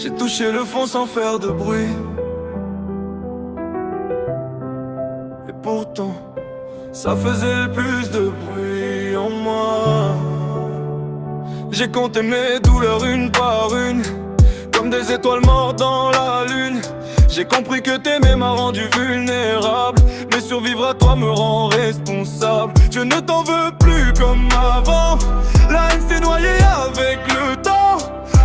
J'ai touché le fond sans faire de bruit. Et pourtant, ça faisait le plus de bruit en moi. J'ai compté mes douleurs une par une, comme des étoiles mortes dans la lune. J'ai compris que t'aimer m'a rendu vulnérable, mais survivre à toi me rend responsable. Je ne t'en veux plus comme avant. La haine s'est noyée avec le temps.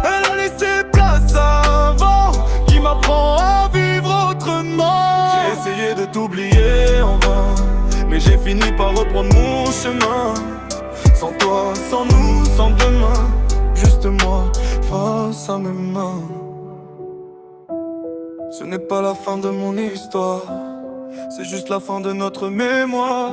Elle a laissé place à avant, qui m'apprend à vivre autrement. J'ai essayé de t'oublier en vain, mais j'ai fini par reprendre mon chemin. Sans toi, sans nous, sans demain, juste moi face à mes mains. Ce n'est pas la fin de mon histoire, c'est juste la fin de notre mémoire.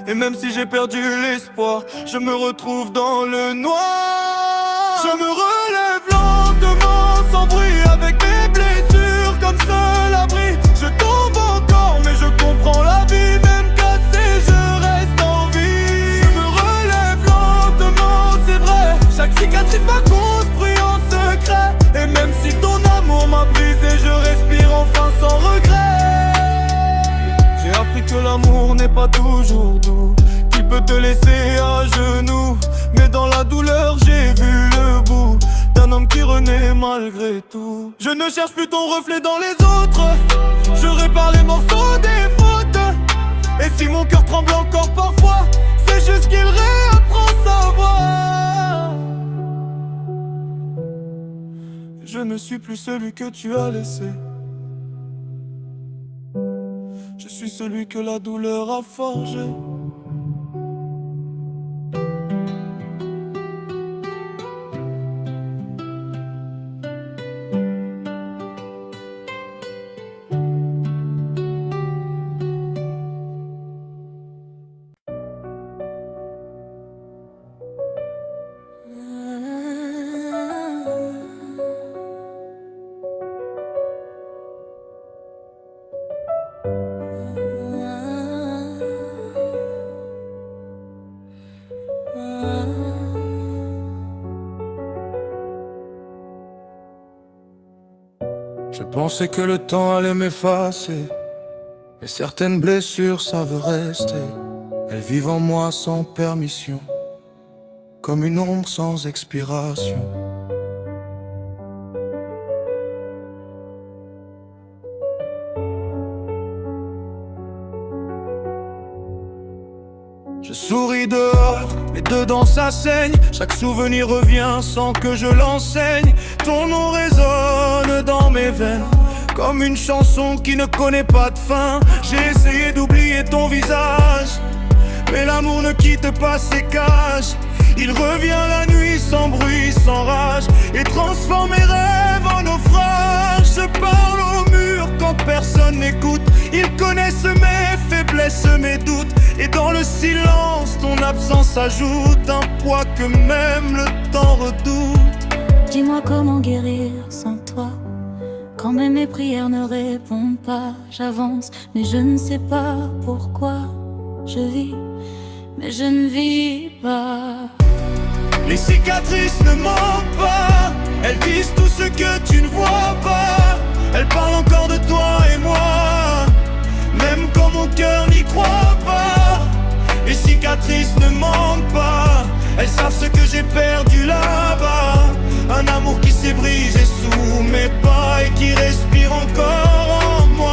Et même si j'ai perdu l'espoir, je me retrouve dans le noir. Je me relève lentement, sans bruit, avec mes blessures comme seul abri. Je tombe encore, mais je comprends la vie. Même cassé, je reste en vie. Je me relève lentement, c'est vrai. Chaque cicatrice m'a construit en secret. Et même si ton amour m'a brisé, je respire enfin sans regret. J'ai appris que l'amour n'est pas toujours doux, qu'il peut te laisser à genoux. Mais dans la douleur j'ai vu le bout d'un homme qui renaît malgré tout. Je ne cherche plus ton reflet dans les autres, je répare les morceaux des fautes. Et si mon cœur tremble encore parfois, c'est juste qu'il réapprend sa voix. Je ne suis plus celui que tu as laissé, je suis celui que la douleur a forgé. Je pensais que le temps allait m'effacer, mais certaines blessures savent rester. Elles vivent en moi sans permission, comme une ombre sans expiration. Je souris dehors, mais dedans ça saigne. Chaque souvenir revient sans que je l'enseigne. Ton nom résonne dans mes veines, comme une chanson qui ne connaît pas de fin. J'ai essayé d'oublier ton visage, mais l'amour ne quitte pas ses cages. Il revient la nuit sans bruit, sans rage, et transforme mes rêves en naufrage. Je parle au mur quand personne n'écoute. Ils connaissent mes faiblesses, mes doutes, et dans le silence, ton absence ajoute un poids que même le temps redoute. Dis-moi comment guérir sans toi, quand même mes prières ne répondent pas. J'avance, mais je ne sais pas pourquoi. Je vis, mais je ne vis pas. Les cicatrices ne mentent pas, elles disent tout ce que tu ne vois pas. Elles parlent encore de toi et moi, même quand mon cœur n'y croit pas. Les cicatrices ne mentent pas, elles savent ce que j'ai perdu là-bas. Un amour qui s'est brisé sous mes pas et qui respire encore en moi.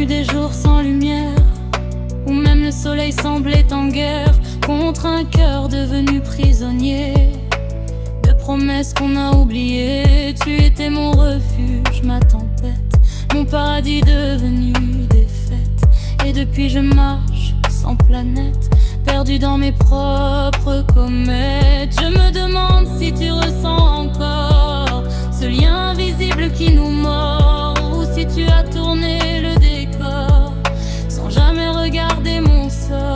Des jours sans lumière, où même le soleil semblait en guerre contre un cœur devenu prisonnier de promesses qu'on a oubliées. Tu étais mon refuge, ma tempête, mon paradis devenu défaite. Et depuis je marche sans planète, perdu dans mes propres comètes. Je me demande si tu ressens encore ce lien invisible qui nous mord, ou si tu as tourné le décor sans jamais regarder mon sort.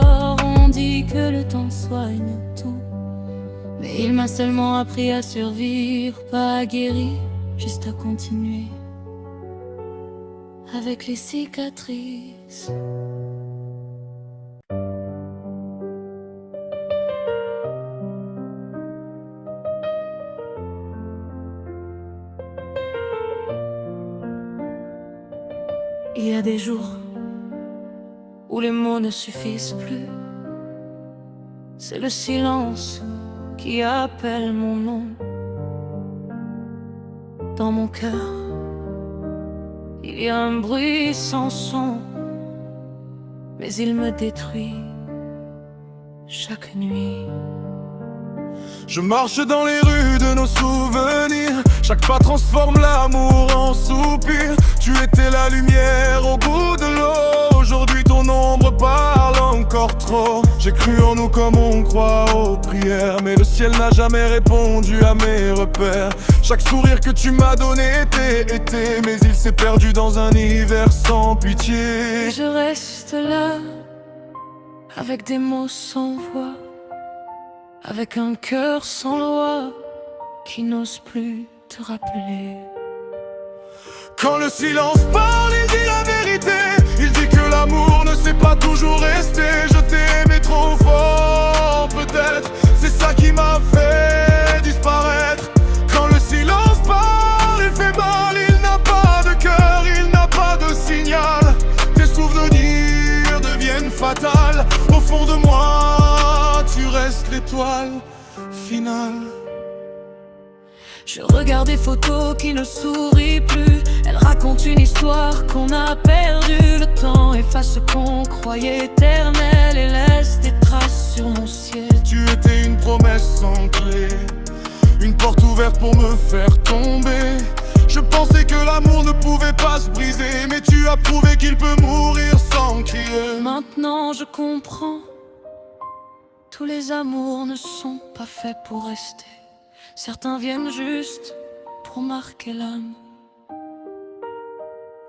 seulement appris à survivre, pas à guérir, juste à continuer avec les cicatrices. Il y a des jours où les mots ne suffisent plus. C'est le silence qui appelle mon nom. Dans mon cœur, il y a un bruit sans son, mais il me détruit chaque nuit. Je marche dans les rues de nos souvenirs. Chaque pas transforme l'amour en soupir. Tu étais la lumière au bout de l'eau. Aujourd'hui ton ombre parle encore trop. J'ai cru en nous comme on croit aux prières, mais le ciel n'a jamais répondu à mes repères. Chaque sourire que tu m'as donné était été, mais il s'est perdu dans un hiver sans pitié. Et je reste là, avec des mots sans voix, avec un cœur sans loi, qui n'ose plus te rappeler. Quand le silence parle, il dit la vérité. Il dit que l'amour ne sait pas toujours rester. Je t'ai aimé trop fort, peut-être c'est ça qui m'a fait disparaître. Quand le silence parle, il fait mal. Il n'a pas de cœur, il n'a pas de signal. Tes souvenirs deviennent fatals. Au fond de moi, tu restes l'étoile finale. Je regarde des photos qui ne sourient plus. Elles racontent une histoire qu'on a perdue. Le temps efface ce qu'on croyait éternel et laisse des traces sur mon ciel. Tu étais une promesse sans clé, une porte ouverte pour me faire tomber. Je pensais que l'amour ne pouvait pas se briser, mais tu as prouvé qu'il peut mourir sans crier. Maintenant je comprends, tous les amours ne sont pas faits pour rester. Certains viennent juste pour marquer l'âme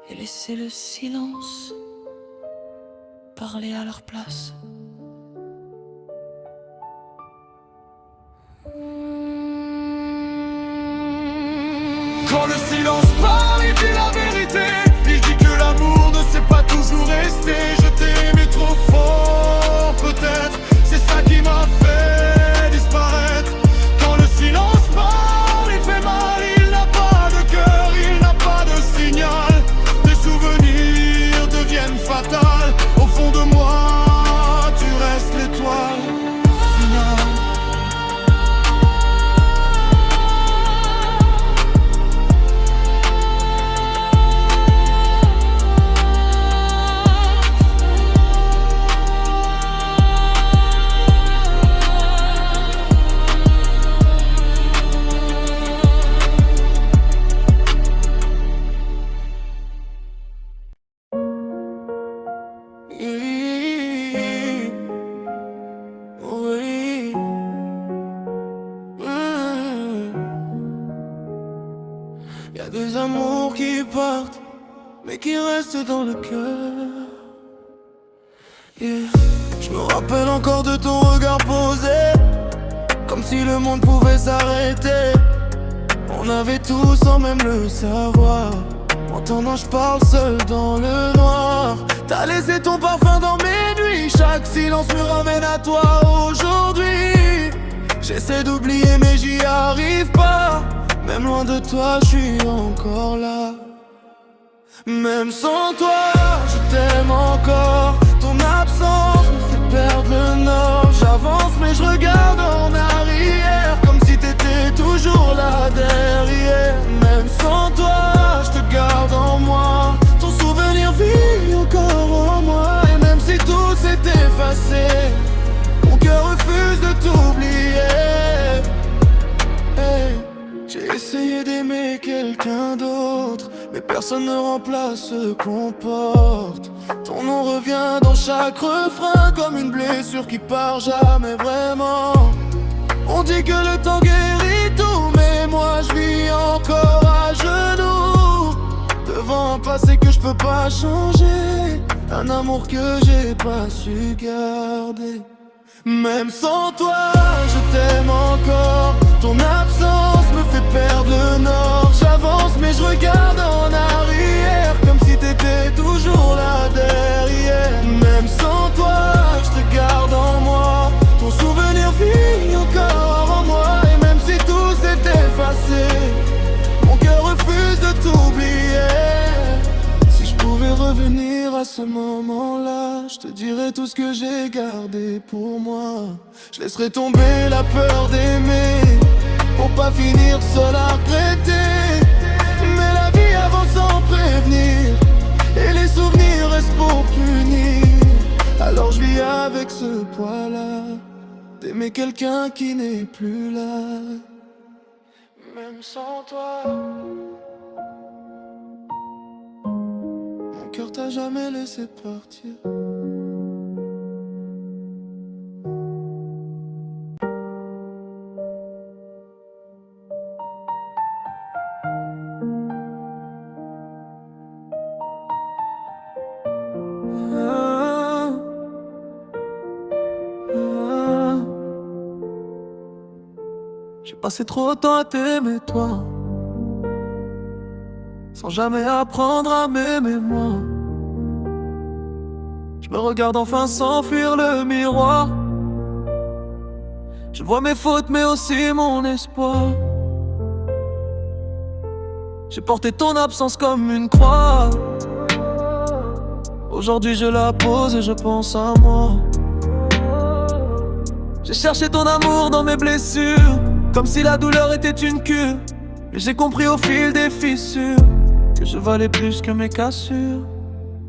et laisser le silence parler à leur place. Quand le silence parle, il dit la vérité. Il dit que l'amour ne sait pas toujours rester. Je t'ai aimé trop fort, peut-être c'est ça qui m'a fait disparaître. Quand le silence parle, il fait mal. Il n'a pas de cœur, il n'a pas de signal. Tes souvenirs deviennent fatals. Au fond de moi, tu restes l'étoile finale. Oui. Y a des amours qui partent, mais qui restent dans le cœur. Yeah. Je me rappelle encore de ton regard posé, comme si le monde pouvait s'arrêter. On avait tout sans même le savoir. Maintenant je parle seul dans le noir. T'as laissé ton parfum dans mes nuits. Chaque silence me ramène à toi aujourd'hui. J'essaie d'oublier mais j'y arrive pas. Même loin de toi je suis encore là. Même sans toi je t'aime encore. Ton absence me fait perdre le nord. J'avance mais je regarde en arrière, comme si t'étais toujours là derrière. Même sans toi je te garde en moi. Ton souvenir vit encore en moi. Et même si tout s'est effacé, mon cœur refuse de t'oublier. Hey. J'ai essayé d'aimer quelqu'un d'autre, mais personne ne remplace ce qu'on porte. Ton nom revient dans chaque refrain, comme une blessure qui part jamais vraiment. On dit que le temps guérit tout, mais moi je vis encore à genoux, devant un passé que je peux pas changer, un amour que j'ai pas su garder. Même sans toi je t'aime encore. Ton regarde en arrière, comme si t'étais toujours là derrière. Même sans toi, je te garde en moi. Ton souvenir vit encore en moi. Et même si tout s'est effacé, mon cœur refuse de t'oublier. Si je pouvais revenir à ce moment-là, je te dirais tout ce que j'ai gardé pour moi. Je laisserai tomber la peur d'aimer, pour pas finir seul à regretter. Mais la vie avance sans prévenir, et les souvenirs restent pour punir. Alors je vis avec ce poids-là, d'aimer quelqu'un qui n'est plus là. Même sans toi, mon cœur t'a jamais laissé partir. J'ai passé trop de temps à t'aimer toi, sans jamais apprendre à m'aimer moi. Je me regarde enfin sans fuir le miroir. Je vois mes fautes mais aussi mon espoir. J'ai porté ton absence comme une croix. Aujourd'hui je la pose et je pense à moi. J'ai cherché ton amour dans mes blessures, comme si la douleur était une cure. Mais j'ai compris au fil des fissures que je valais plus que mes cassures.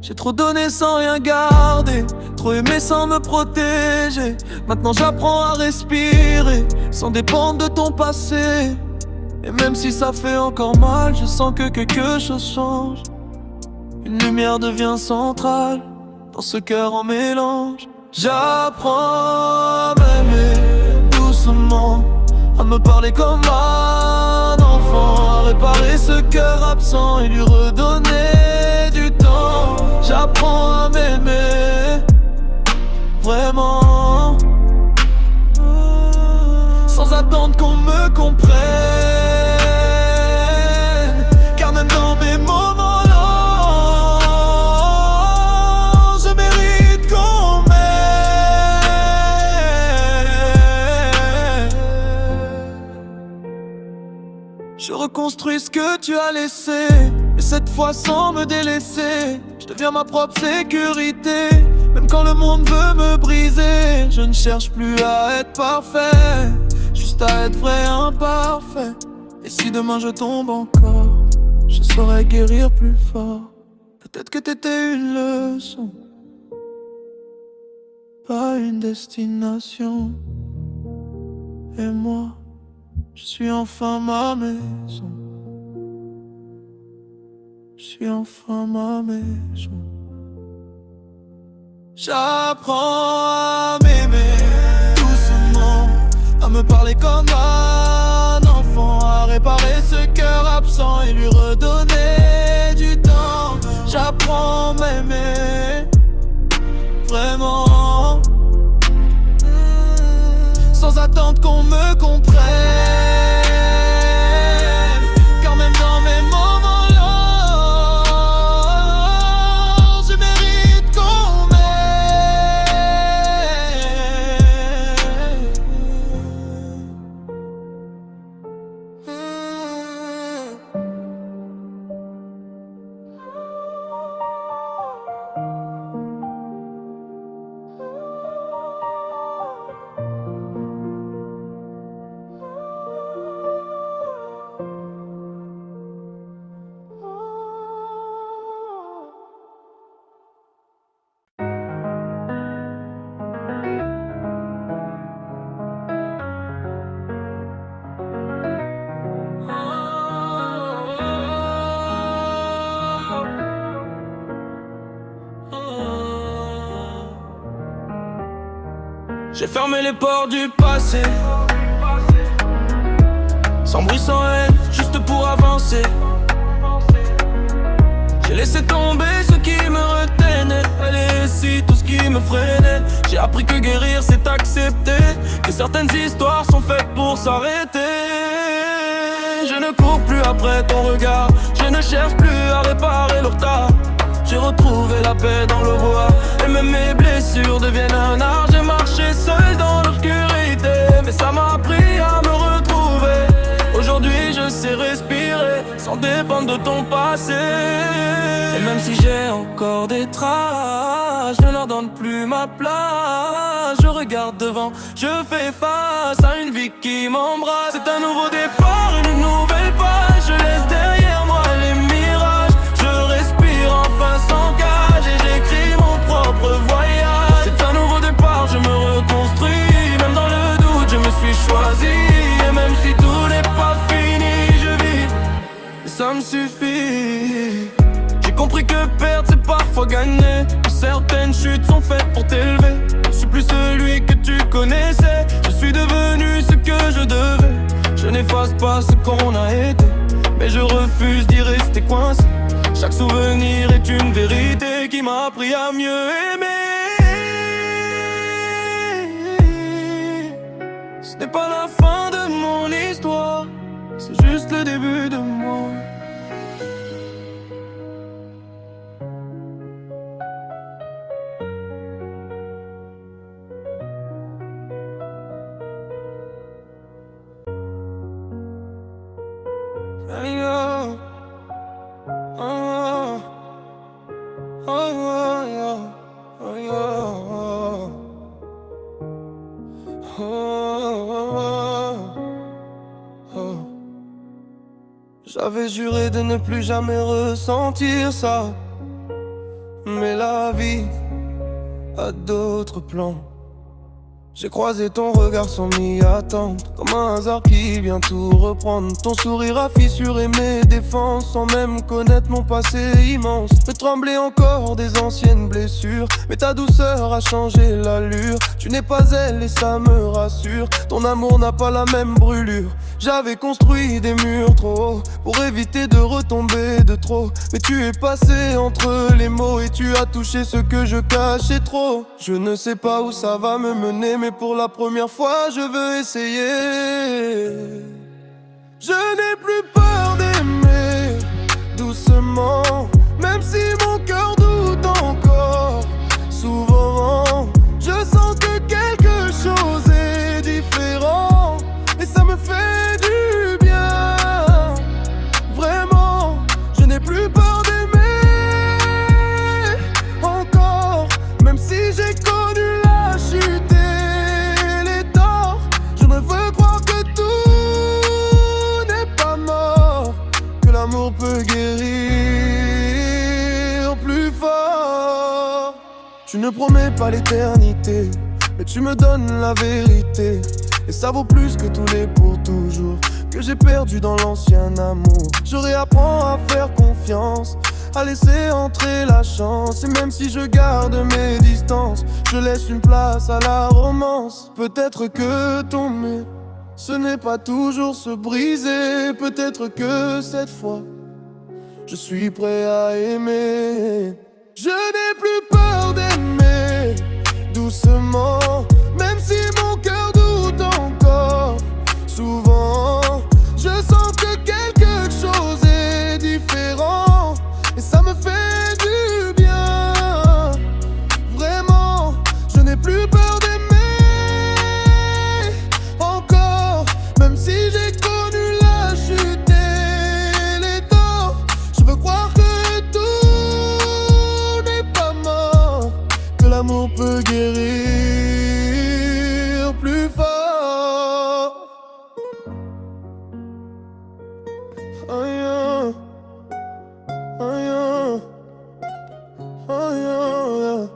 J'ai trop donné sans rien garder, trop aimé sans me protéger. Maintenant j'apprends à respirer sans dépendre de ton passé. Et même si ça fait encore mal, je sens que quelque chose change. Une lumière devient centrale dans ce cœur en mélange. J'apprends à m'aimer doucement, à me parler comme un enfant, à réparer ce cœur absent et lui redonner du temps. J'apprends à m'aimer vraiment, sans attendre qu'on me comprenne. Car même dans mes moments longs, je mérite qu'on m'aime. Je reconstruis ce que tu as laissé, mais cette fois sans me délaisser. Je deviens ma propre sécurité, même quand le monde veut me briser. Je ne cherche plus à être parfait, juste à être vrai, imparfait. Et si demain je tombe encore, je saurais guérir plus fort. Peut-être que t'étais une leçon, pas une destination. Et moi, je suis enfin ma maison. Je suis enfin ma maison. J'apprends à m'aimer doucement, à me parler comme un enfant, à réparer ce cœur absent et lui redonner du temps. J'apprends à m'aimer vraiment, sans attendre qu'on me comprenne. Car même dans mes moments longs, je mérite qu'on J'ai fermé les portes du passé, sans bruit, sans haine, juste pour avancer. J'ai laissé tomber ce qui me retenait, laissé tout ce qui me freinait. J'ai appris que guérir c'est accepter que certaines histoires sont faites pour s'arrêter. Je ne cours plus après ton regard, je ne cherche plus à réparer le retard. J'ai retrouvé la paix dans le bois. Et même mes blessures deviennent un art. J'ai marché seul dans l'obscurité, mais ça m'a appris à me retrouver. Aujourd'hui je sais respirer sans dépendre de ton passé. Et même si j'ai encore des traces, je ne leur donne plus ma place. Je regarde devant, je fais face à une vie qui m'embrasse. C'est un nouveau départ, une nouvelle page. Je laisse derrière moi les mirages. Je respire enfin sans cage et j'écris mon propre voyage. C'est un nouveau départ, je me reconstruis. Même dans le doute, je me suis choisi. Et même si tout n'est pas fini, je vis, et ça me suffit. J'ai compris que perdre c'est parfois gagner, que certaines chutes sont faites pour t'élever. Je suis plus celui que tu connaissais, je suis devenu ce que je devais. Je n'efface pas ce qu'on a été, mais je refuse d'y rester coincé. Chaque souvenir est une vérité qui m'a appris à mieux aimer. Ce n'est pas la fin de mon histoire, c'est juste le début de moi. J'avais juré de ne plus jamais ressentir ça, mais la vie a d'autres plans. J'ai croisé ton regard sans m'y attendre, comme un hasard qui vient tout reprendre. Ton sourire a fissuré mes défenses, sans même connaître mon passé immense. Me trembler encore des anciennes blessures, mais ta douceur a changé l'allure. Tu n'es pas elle et ça me rassure, ton amour n'a pas la même brûlure. J'avais construit des murs trop hauts pour éviter de retomber de trop, mais tu es passé entre les mots et tu as touché ce que je cachais trop. Je ne sais pas où ça va me mener, mais pour la première fois je veux essayer. Je n'ai plus peur d'aimer doucement, même si mon cœur doute encore. Souvent je sens que quelque chose est différent, et ça me fait du bien. Vraiment, je n'ai plus peur d'aimer encore, même si j'ai connu la chute. L'amour peut guérir plus fort. Tu ne promets pas l'éternité, mais tu me donnes la vérité. Et ça vaut plus que tous les pour toujours que j'ai perdu dans l'ancien amour. Je réapprends à faire confiance, à laisser entrer la chance. Et même si je garde mes distances, je laisse une place à la romance. Peut-être que tomber, ce n'est pas toujours se briser. Peut-être que cette fois, je suis prêt à aimer. Je n'ai plus peur d'aimer doucement, même si mon cœur doute encore. Souvent, je sens que quelque chose est différent, et ça me fait du bien. Vraiment, je n'ai plus peur d'aimer encore, même si j'ai connu la chute et les torts. Je veux croire que tout n'est pas mort, que l'amour peut guérir plus fort. Oh yeah. Oh yeah. Oh yeah.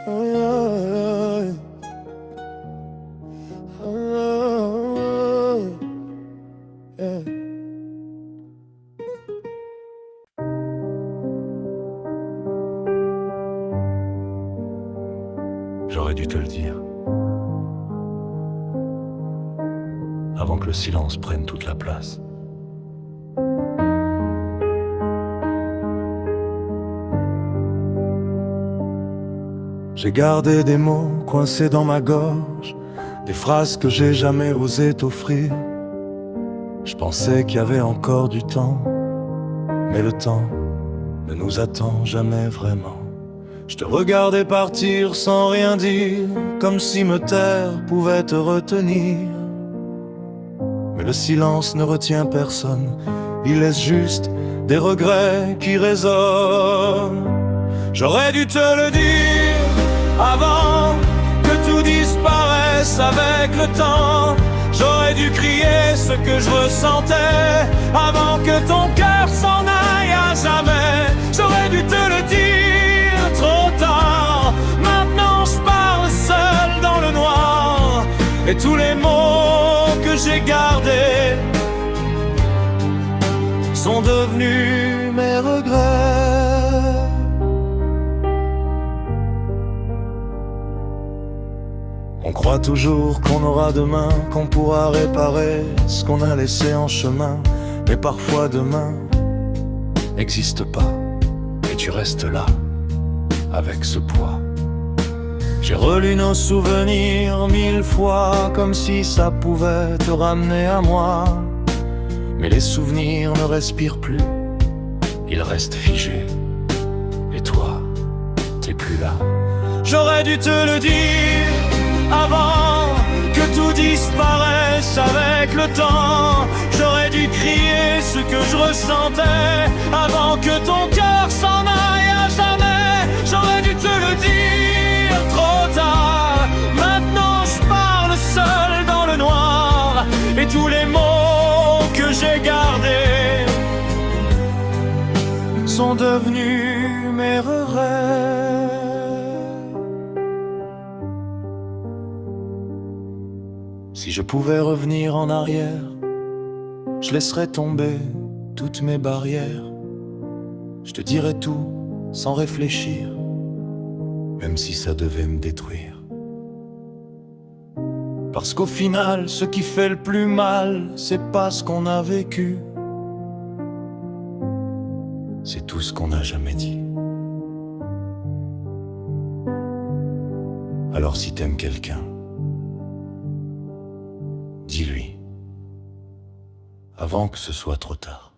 Oh yeah. Oh yeah. J'aurais dû te le dire, avant que le silence prenne toute la place. J'ai gardé des mots coincés dans ma gorge, des phrases que j'ai jamais osé t'offrir. Je pensais qu'il y avait encore du temps, Mais le temps ne nous attend jamais vraiment. Je te regardais partir sans rien dire, comme si me taire pouvait te retenir. Mais le silence ne retient personne, il laisse juste des regrets qui résonnent. J'aurais dû te le dire avant que tout disparaisse avec le temps. J'aurais dû crier ce que je ressentais avant que ton cœur s'en aille à jamais. J'aurais dû te le dire trop tard. Maintenant je parle seul dans le noir, et tous les mots que j'ai gardés sont devenus mes regrets. On croit toujours qu'on aura demain, qu'on pourra réparer ce qu'on a laissé en chemin. Mais parfois demain n'existe pas, et tu restes là, avec ce poids. J'ai relu nos souvenirs 1000 fois, comme si ça pouvait te ramener à moi. Mais les souvenirs ne respirent plus, ils restent figés. Et toi, t'es plus là. J'aurais dû te le dire avant que tout disparaisse avec le temps. J'aurais dû crier ce que je ressentais avant que ton cœur s'en aille à jamais. J'aurais dû te le dire trop tard. Maintenant je parle seul dans le noir, et tous les mots que j'ai gardés sont devenus mes regrets. Si je pouvais revenir en arrière, je laisserais tomber toutes mes barrières. Je te dirais tout sans réfléchir, même si ça devait me détruire. Parce qu'au final, ce qui fait le plus mal, c'est pas ce qu'on a vécu, c'est tout ce qu'on n'a jamais dit. Alors si t'aimes quelqu'un, dis-lui, avant que ce soit trop tard.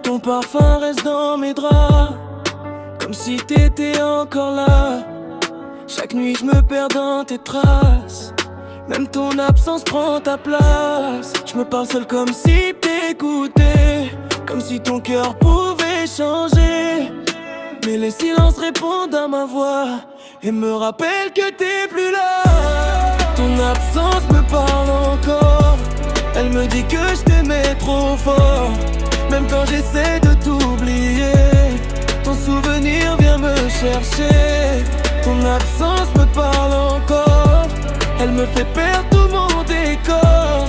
Ton parfum reste dans mes draps, comme si t'étais encore là. Chaque nuit je me perds dans tes traces, même ton absence prend ta place. Je me parle seul comme si t'écoutais, comme si ton cœur pouvait changer. Mais les silences répondent à ma voix et me rappellent que t'es plus là. Ton absence me parle encore, elle me dit que je t'aimais trop fort. Même quand j'essaie de t'oublier, ton souvenir vient me chercher. Ton absence me parle encore, elle me fait perdre tout mon décor.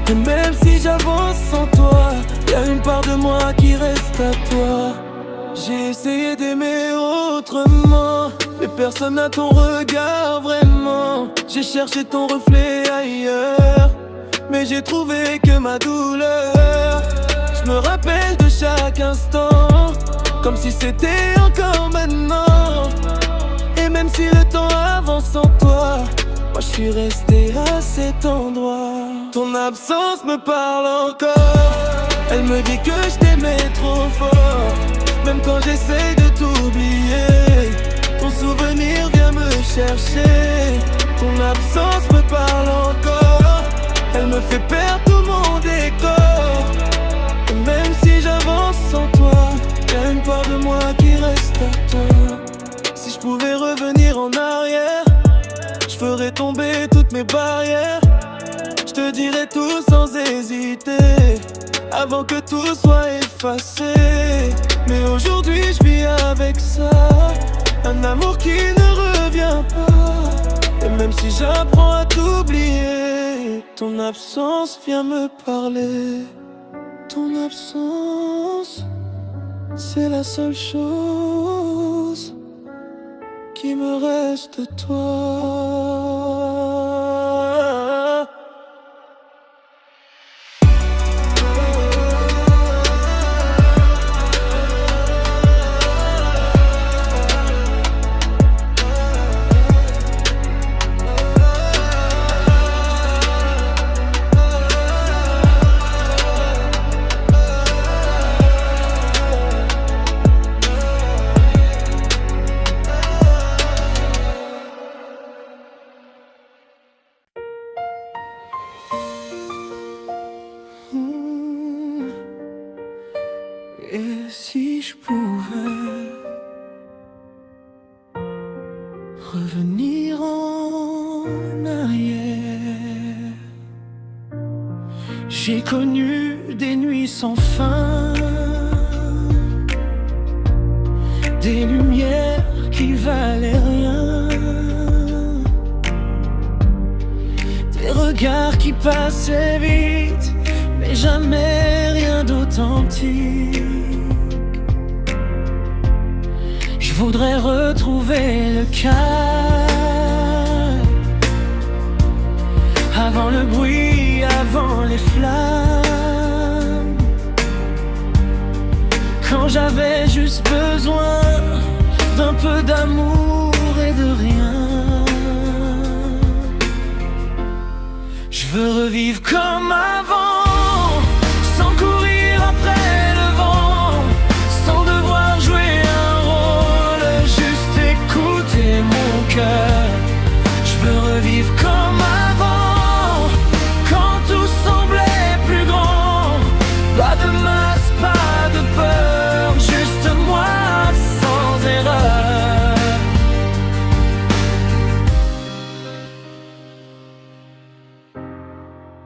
Et même si j'avance sans toi, y'a une part de moi qui reste à toi. J'ai essayé d'aimer autrement, mais personne n'a ton regard vraiment. J'ai cherché ton reflet ailleurs, mais j'ai trouvé que ma douleur. Je me rappelle de chaque instant, comme si c'était encore maintenant. Et même si le temps avance sans toi, moi je suis resté à cet endroit. Ton absence me parle encore, elle me dit que je t'aimais trop fort. Même quand j'essaie de t'oublier, ton souvenir vient me chercher. Ton absence me parle encore, elle me fait perdre tout mon décor. Et même si j'avance sans toi, y'a une part de moi qui reste à toi. Si je pouvais revenir en arrière, je ferais tomber toutes mes barrières. Je te dirai tout sans hésiter, avant que tout soit effacé. Mais aujourd'hui je vis avec ça, un amour qui ne revient pas. Et même si j'apprends à t'oublier, ton absence vient me parler. Ton absence, c'est la seule chose qui me reste de toi. Et si je pouvais revenir en arrière, j'ai connu des nuits sans fin, des lumières qui valaient rien, des regards qui passaient vite, mais jamais rien d'authentique. Je voudrais retrouver le calme, avant le bruit, avant les flammes, quand j'avais juste besoin d'un peu d'amour et de rien. Je veux revivre comme avant, sans courir après le vent, sans devoir jouer un rôle, juste écouter mon cœur. Je veux revivre comme avant, quand tout semblait plus grand. Pas de masque, pas de peur, juste moi sans erreur.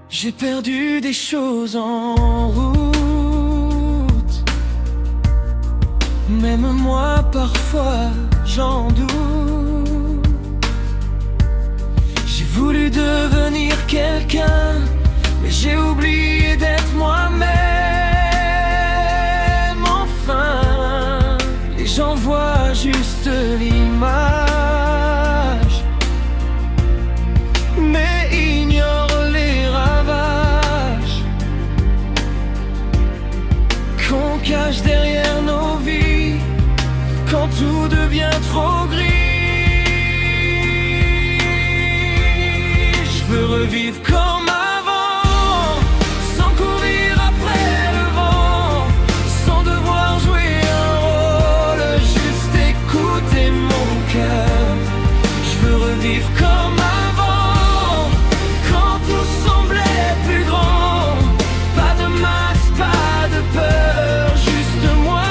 J'ai perdu des choses en route, même moi parfois j'en doute. J'ai voulu devenir quelqu'un, mais j'ai oublié d'être moi-même. Enfin, les gens voient juste l'image, mais ignorent les ravages qu'on cache derrière nos vies quand tout devient trop gris. Je veux revivre comme avant, sans courir après le vent, sans devoir jouer un rôle, juste écouter mon cœur. Je veux revivre comme avant, quand tout semblait plus grand. Pas de masque, pas de peur, juste moi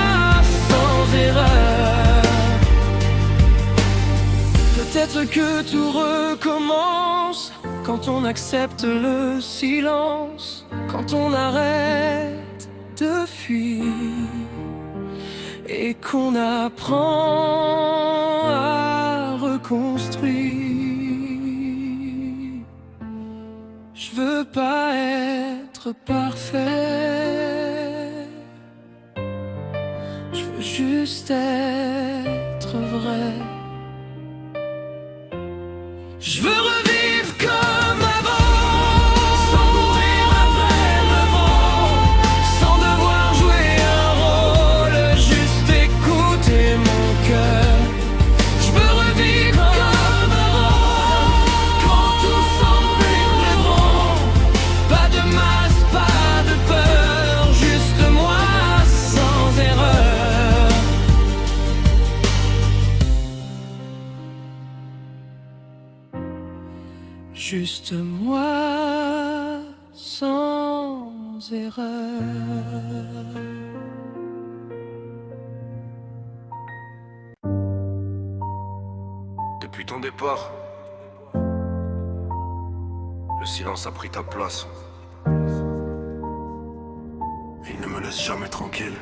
sans erreur. Peut-être que tout recommence quand on accepte le silence, quand on arrête de fuir et qu'on apprend à reconstruire. Je veux pas être parfait, je veux juste être vrai. Je veux revivre comme avant, sans courir après le vent, sans devoir jouer un rôle, juste écouter mon cœur. Je veux revivre comme avant, quand tout semble plus grand. Pas de masque, pas de peur, juste moi sans erreur. Juste moi sans erreur. Depuis ton départ, le Le silence a pris ta place. Il ne me laisse jamais tranquille.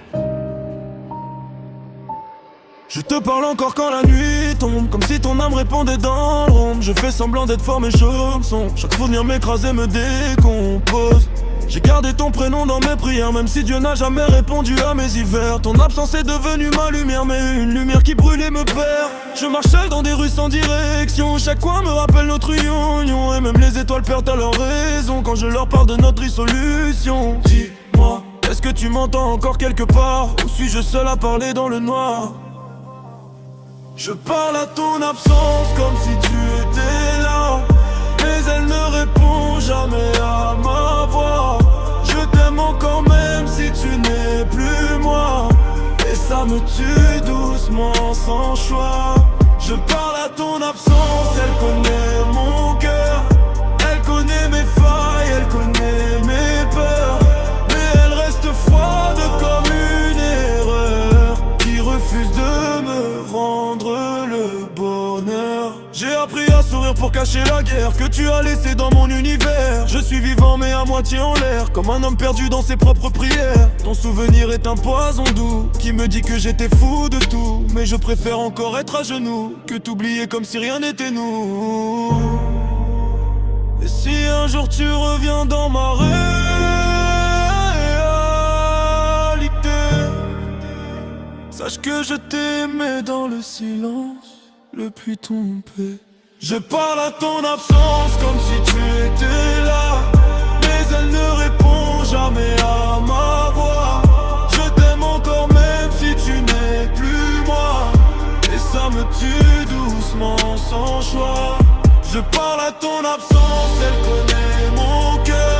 Je te parle encore quand la nuit tombe, comme si ton âme répondait dans l'ombre. Je fais semblant d'être fort mais je me sombre. Chaque souvenir m'écrase et me décompose. J'ai gardé ton prénom dans mes prières, même si Dieu n'a jamais répondu à mes hivers. Ton absence est devenue ma lumière, mais une lumière qui brûle et me perd. Je marche seul dans des rues sans direction. Chaque coin me rappelle notre union. Et même les étoiles perdent à leur raison quand je leur parle de notre dissolution. Dis-moi, est-ce que tu m'entends encore quelque part? Ou suis-je seul à parler dans le noir? Je parle à ton absence comme si tu étais là, mais elle ne répond jamais à ma voix. Je t'aime encore même si tu n'es plus moi, et ça me tue doucement sans choix. Je parle à ton absence, elle connaît mon cœur. Elle connaît mes failles, elle connaît mes peurs, mais elle reste froide comme une erreur qui refuse de me rendre le bonheur. J'ai appris à sourire pour cacher la guerre que tu as laissée dans mon univers. Je suis vivant mais à moitié en l'air, comme un homme perdu dans ses propres prières. Ton souvenir est un poison doux qui me dit que j'étais fou de tout, mais je préfère encore être à genoux que t'oublier comme si rien n'était nous. Et si un jour tu reviens dans ma réalité, sache que je t'aimais dans le silence, le puits tombé. Je parle à ton absence comme si tu étais là, mais elle ne répond jamais à ma voix. Je t'aime encore même si tu n'es plus moi, et ça me tue doucement sans choix. Je parle à ton absence, elle connaît mon cœur.